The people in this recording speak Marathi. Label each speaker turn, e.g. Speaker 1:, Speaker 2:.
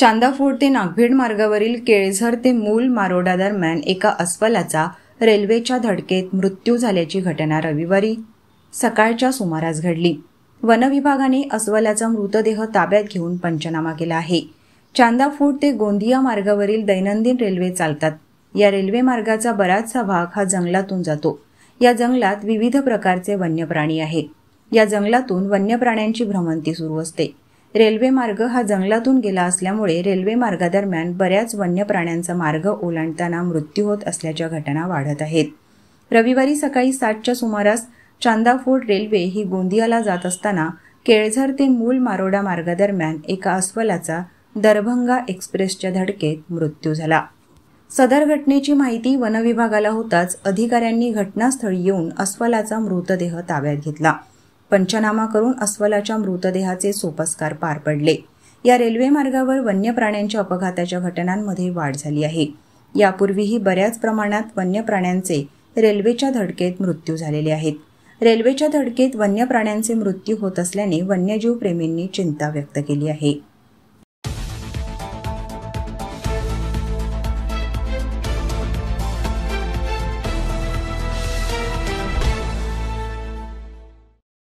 Speaker 1: चांदाफोड ते नागभीड मार्गावरील केळझर ते मूल मारोडा दरम्यान एका अस्वलाचा रेल्वेच्या धडकेत मृत्यू झाल्याची घटना रविवारी सकाळच्या सुमारास घडली। वनविभागाने अस्वलाचा मृतदेह ताब्यात घेऊन पंचनामा केला आहे। चांदाफोड ते गोंदिया मार्गावरील दैनंदिन रेल्वे चालतात। या रेल्वे मार्गाचा बराचसा भाग हा जंगलातून जातो। या जंगलात विविध प्रकारचे वन्य प्राणी आहेत। या जंगलातून वन्य प्राण्यांची भ्रमंती सुरू असते। रेल्वे मार्ग हा जंगलातून गेला असल्यामुळे रेल्वे मार्गादरम्यान बऱ्याच वन्य प्राण्यांचा मार्ग ओलांडताना मृत्यू होत असल्याच्या घटना वाढत आहेत। रविवारी सकाळी 7च्या सुमारास चांदाफोड रेल्वे ही गोंदियाला जात असताना केळझर ते मूल मारोडा मार्गादरम्यान एका अस्वलाचा दरभंगा एक्सप्रेसच्या धडकेत मृत्यू झाला। सदर घटनेची माहिती वनविभागाला होताच अधिकाऱ्यांनी घटनास्थळी येऊन अस्वलाचा मृतदेह ताब्यात घेतला। पंचनामा करून अस्वलाच्या मृतदेहाचे सोपस्कार पार पडले। या रेल्वे मार्गावर वन्य प्राण्यांच्या अपघाताच्या घटनांमध्ये वाढ झाली आहे। यापूर्वीही बऱ्याच प्रमाणात वन्य प्राण्यांचे रेल्वेच्या धडकेत मृत्यू झालेले आहेत। रेल्वेच्या धडकेत वन्य प्राण्यांचे मृत्यू होत असल्याने वन्यजीव प्रेमींनी चिंता व्यक्त केली आहे।